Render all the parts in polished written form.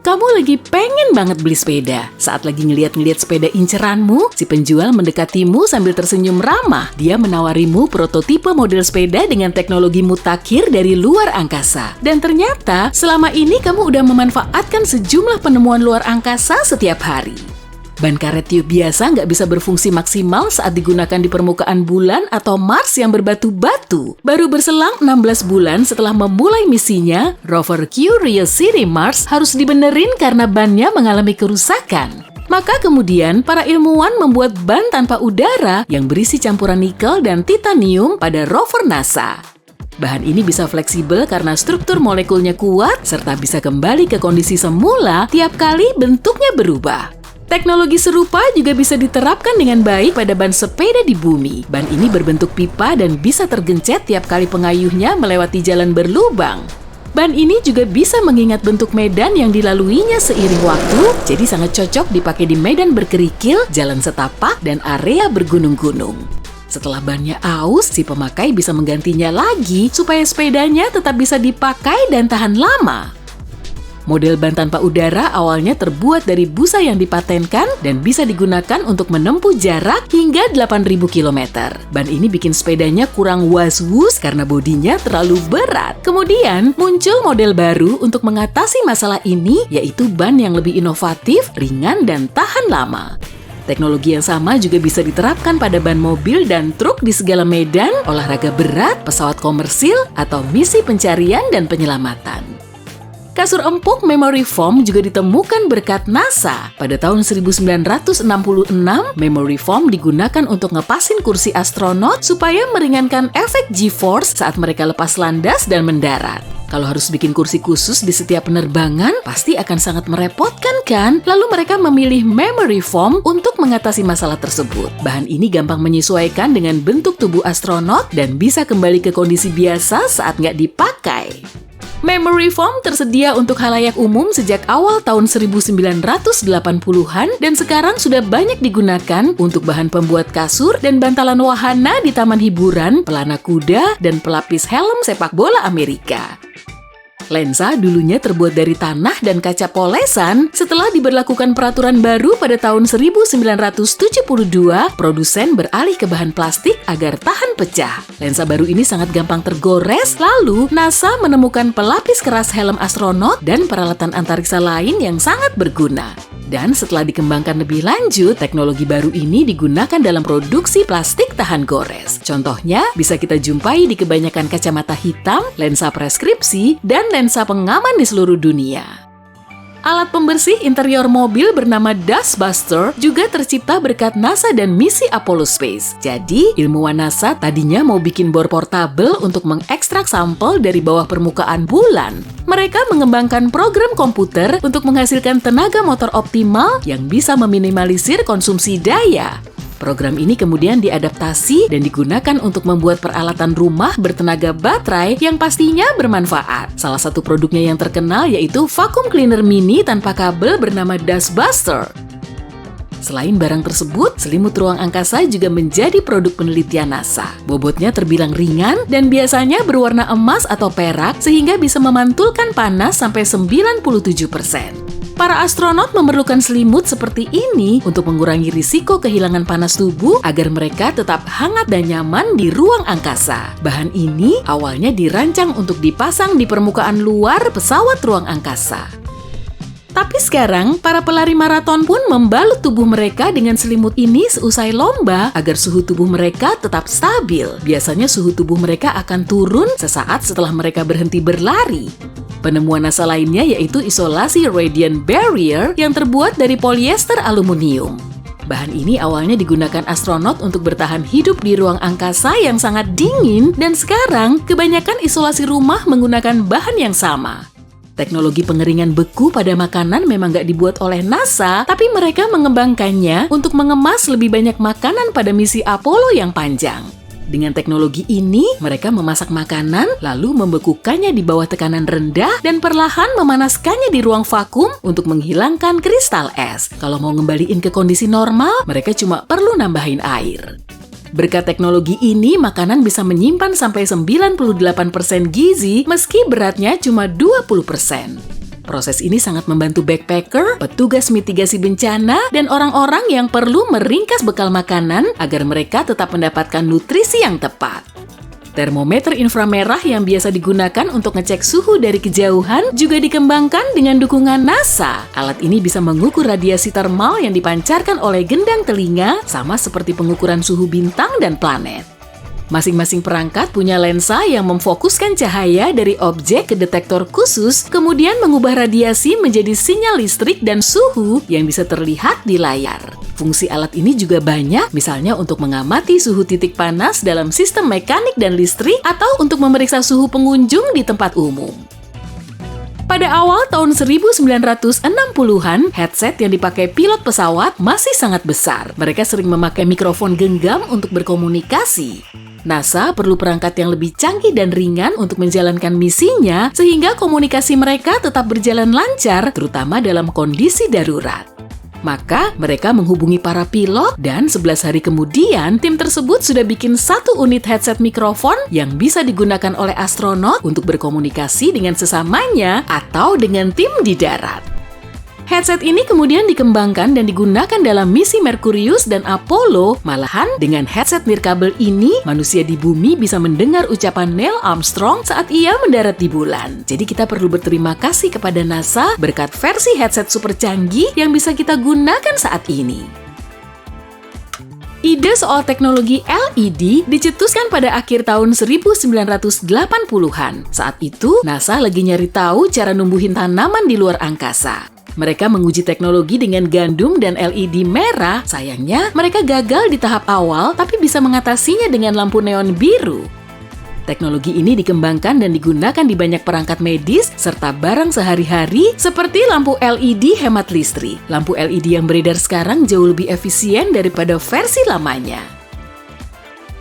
kamu lagi pengen banget beli sepeda. Saat lagi ngeliat-ngeliat sepeda inceranmu, si penjual mendekatimu sambil tersenyum ramah. Dia menawarimu prototipe model sepeda dengan teknologi mutakhir dari luar angkasa. Dan ternyata, selama ini kamu udah memanfaatkan sejumlah penemuan luar angkasa setiap hari. Ban karet tiup biasa nggak bisa berfungsi maksimal saat digunakan di permukaan bulan atau Mars yang berbatu-batu. Baru berselang 16 bulan setelah memulai misinya, rover Curiosity Mars harus dibenerin karena bannya mengalami kerusakan. Maka kemudian, para ilmuwan membuat ban tanpa udara yang berisi campuran nikel dan titanium pada rover NASA. Bahan ini bisa fleksibel karena struktur molekulnya kuat, serta bisa kembali ke kondisi semula tiap kali bentuknya berubah. Teknologi serupa juga bisa diterapkan dengan baik pada ban sepeda di bumi. Ban ini berbentuk pipa dan bisa tergencet tiap kali pengayuhnya melewati jalan berlubang. Ban ini juga bisa mengingat bentuk medan yang dilaluinya seiring waktu, jadi sangat cocok dipakai di medan berkerikil, jalan setapak, dan area bergunung-gunung. Setelah bannya aus, si pemakai bisa menggantinya lagi supaya sepedanya tetap bisa dipakai dan tahan lama. Model ban tanpa udara awalnya terbuat dari busa yang dipatenkan dan bisa digunakan untuk menempuh jarak hingga 8.000 km. Ban ini bikin sepedanya kurang was-wus karena bodinya terlalu berat. Kemudian muncul model baru untuk mengatasi masalah ini, yaitu ban yang lebih inovatif, ringan, dan tahan lama. Teknologi yang sama juga bisa diterapkan pada ban mobil dan truk di segala medan, olahraga berat, pesawat komersil, atau misi pencarian dan penyelamatan. Kasur empuk memory foam juga ditemukan berkat NASA. Pada tahun 1966, memory foam digunakan untuk ngepasin kursi astronot supaya meringankan efek G-force saat mereka lepas landas dan mendarat. Kalau harus bikin kursi khusus di setiap penerbangan, pasti akan sangat merepotkan kan? Lalu mereka memilih memory foam untuk mengatasi masalah tersebut. Bahan ini gampang menyesuaikan dengan bentuk tubuh astronot dan bisa kembali ke kondisi biasa saat nggak dipakai. Memory foam tersedia untuk khalayak umum sejak awal tahun 1980-an dan sekarang sudah banyak digunakan untuk bahan pembuat kasur dan bantalan wahana di taman hiburan, pelana kuda, dan pelapis helm sepak bola Amerika. Lensa dulunya terbuat dari tanah dan kaca polesan. Setelah diberlakukan peraturan baru pada tahun 1972, produsen beralih ke bahan plastik agar tahan pecah. Lensa baru ini sangat gampang tergores, lalu NASA menemukan pelapis keras helm astronot dan peralatan antariksa lain yang sangat berguna. Dan setelah dikembangkan lebih lanjut, teknologi baru ini digunakan dalam produksi plastik tahan gores. Contohnya, bisa kita jumpai di kebanyakan kacamata hitam, lensa preskripsi, dan lensa pengaman di seluruh dunia. Alat pembersih interior mobil bernama Dustbuster juga tercipta berkat NASA dan misi Apollo Space. Jadi, ilmuwan NASA tadinya mau bikin bor portabel untuk mengekstrak sampel dari bawah permukaan bulan. Mereka mengembangkan program komputer untuk menghasilkan tenaga motor optimal yang bisa meminimalisir konsumsi daya. Program ini kemudian diadaptasi dan digunakan untuk membuat peralatan rumah bertenaga baterai yang pastinya bermanfaat. Salah satu produknya yang terkenal yaitu vacuum cleaner mini tanpa kabel bernama Dustbuster. Selain barang tersebut, selimut ruang angkasa juga menjadi produk penelitian NASA. Bobotnya terbilang ringan dan biasanya berwarna emas atau perak sehingga bisa memantulkan panas sampai 97%. Para astronot memerlukan selimut seperti ini untuk mengurangi risiko kehilangan panas tubuh agar mereka tetap hangat dan nyaman di ruang angkasa. Bahan ini awalnya dirancang untuk dipasang di permukaan luar pesawat ruang angkasa. Tapi sekarang, para pelari maraton pun membalut tubuh mereka dengan selimut ini seusai lomba agar suhu tubuh mereka tetap stabil. Biasanya suhu tubuh mereka akan turun sesaat setelah mereka berhenti berlari. Penemuan NASA lainnya yaitu isolasi radiant barrier yang terbuat dari polyester aluminium. Bahan ini awalnya digunakan astronot untuk bertahan hidup di ruang angkasa yang sangat dingin dan sekarang kebanyakan isolasi rumah menggunakan bahan yang sama. Teknologi pengeringan beku pada makanan memang nggak dibuat oleh NASA, tapi mereka mengembangkannya untuk mengemas lebih banyak makanan pada misi Apollo yang panjang. Dengan teknologi ini, mereka memasak makanan, lalu membekukannya di bawah tekanan rendah dan perlahan memanaskannya di ruang vakum untuk menghilangkan kristal es. Kalau mau ngembaliin ke kondisi normal, mereka cuma perlu nambahin air. Berkat teknologi ini, makanan bisa menyimpan sampai 98% gizi meski beratnya cuma 20%. Proses ini sangat membantu backpacker, petugas mitigasi bencana, dan orang-orang yang perlu meringkas bekal makanan agar mereka tetap mendapatkan nutrisi yang tepat. Termometer inframerah yang biasa digunakan untuk ngecek suhu dari kejauhan juga dikembangkan dengan dukungan NASA. Alat ini bisa mengukur radiasi termal yang dipancarkan oleh gendang telinga, sama seperti pengukuran suhu bintang dan planet. Masing-masing perangkat punya lensa yang memfokuskan cahaya dari objek ke detektor khusus, kemudian mengubah radiasi menjadi sinyal listrik dan suhu yang bisa terlihat di layar. Fungsi alat ini juga banyak, misalnya untuk mengamati suhu titik panas dalam sistem mekanik dan listrik, atau untuk memeriksa suhu pengunjung di tempat umum. Pada awal tahun 1960-an, headset yang dipakai pilot pesawat masih sangat besar. Mereka sering memakai mikrofon genggam untuk berkomunikasi. NASA perlu perangkat yang lebih canggih dan ringan untuk menjalankan misinya, sehingga komunikasi mereka tetap berjalan lancar, terutama dalam kondisi darurat. Maka, mereka menghubungi para pilot dan 11 hari kemudian, tim tersebut sudah bikin 1 unit headset mikrofon yang bisa digunakan oleh astronot untuk berkomunikasi dengan sesamanya atau dengan tim di darat. Headset ini kemudian dikembangkan dan digunakan dalam misi Merkurius dan Apollo. Malahan, dengan headset nirkabel ini, manusia di bumi bisa mendengar ucapan Neil Armstrong saat ia mendarat di bulan. Jadi kita perlu berterima kasih kepada NASA berkat versi headset super canggih yang bisa kita gunakan saat ini. Ide soal teknologi LED dicetuskan pada akhir tahun 1980-an. Saat itu, NASA lagi nyari tahu cara numbuhin tanaman di luar angkasa. Mereka menguji teknologi dengan gandum dan LED merah. Sayangnya, mereka gagal di tahap awal, tapi bisa mengatasinya dengan lampu neon biru. Teknologi ini dikembangkan dan digunakan di banyak perangkat medis serta barang sehari-hari seperti lampu LED hemat listrik. Lampu LED yang beredar sekarang jauh lebih efisien daripada versi lamanya.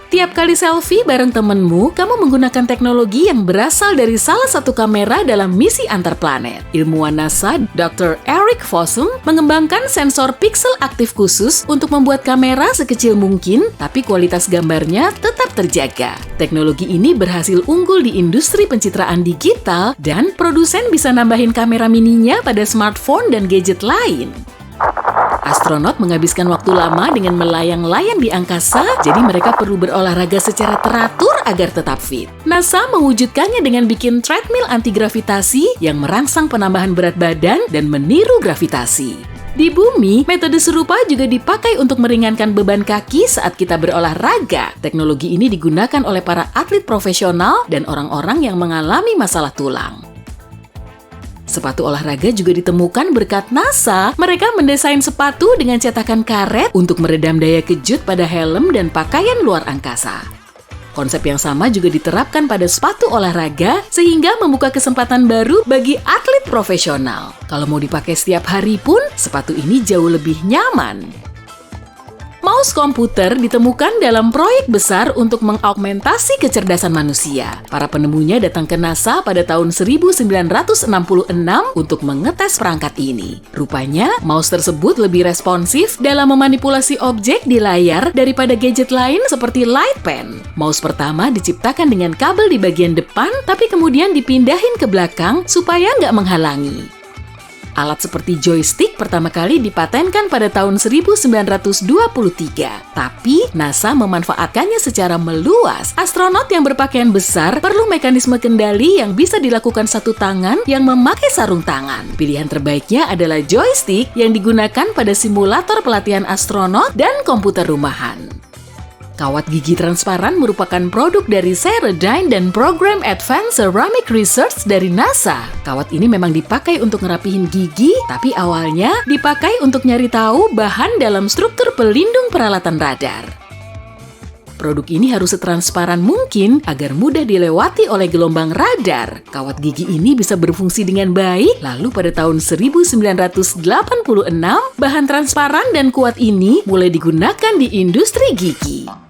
Tiap kali selfie bareng temenmu, kamu menggunakan teknologi yang berasal dari salah satu kamera dalam misi antar planet. Ilmuwan NASA, Dr. Eric Fossum, mengembangkan sensor pixel aktif khusus untuk membuat kamera sekecil mungkin, tapi kualitas gambarnya tetap terjaga. Teknologi ini berhasil unggul di industri pencitraan digital, dan produsen bisa nambahin kamera mininya pada smartphone dan gadget lain. Astronot menghabiskan waktu lama dengan melayang-layang di angkasa, jadi mereka perlu berolahraga secara teratur agar tetap fit. NASA mewujudkannya dengan bikin treadmill anti-gravitasi yang merangsang penambahan berat badan dan meniru gravitasi. Di bumi, metode serupa juga dipakai untuk meringankan beban kaki saat kita berolahraga. Teknologi ini digunakan oleh para atlet profesional dan orang-orang yang mengalami masalah tulang. Sepatu olahraga juga ditemukan berkat NASA. Mereka mendesain sepatu dengan cetakan karet untuk meredam daya kejut pada helm dan pakaian luar angkasa. Konsep yang sama juga diterapkan pada sepatu olahraga sehingga membuka kesempatan baru bagi atlet profesional. Kalau mau dipakai setiap hari pun, sepatu ini jauh lebih nyaman. Mouse komputer ditemukan dalam proyek besar untuk mengaugmentasi kecerdasan manusia. Para penemunya datang ke NASA pada tahun 1966 untuk mengetes perangkat ini. Rupanya, mouse tersebut lebih responsif dalam memanipulasi objek di layar daripada gadget lain seperti light pen. Mouse pertama diciptakan dengan kabel di bagian depan, tapi kemudian dipindahin ke belakang supaya nggak menghalangi. Alat seperti joystick pertama kali dipatenkan pada tahun 1923. Tapi, NASA memanfaatkannya secara meluas. Astronot yang berpakaian besar perlu mekanisme kendali yang bisa dilakukan satu tangan yang memakai sarung tangan. Pilihan terbaiknya adalah joystick yang digunakan pada simulator pelatihan astronot dan komputer rumahan. Kawat gigi transparan merupakan produk dari Ceradyne dan program Advanced Ceramic Research dari NASA. Kawat ini memang dipakai untuk ngerapihin gigi, tapi awalnya dipakai untuk nyari tahu bahan dalam struktur pelindung peralatan radar. Produk ini harus setransparan mungkin agar mudah dilewati oleh gelombang radar. Kawat gigi ini bisa berfungsi dengan baik, lalu pada tahun 1986, bahan transparan dan kuat ini mulai digunakan di industri gigi.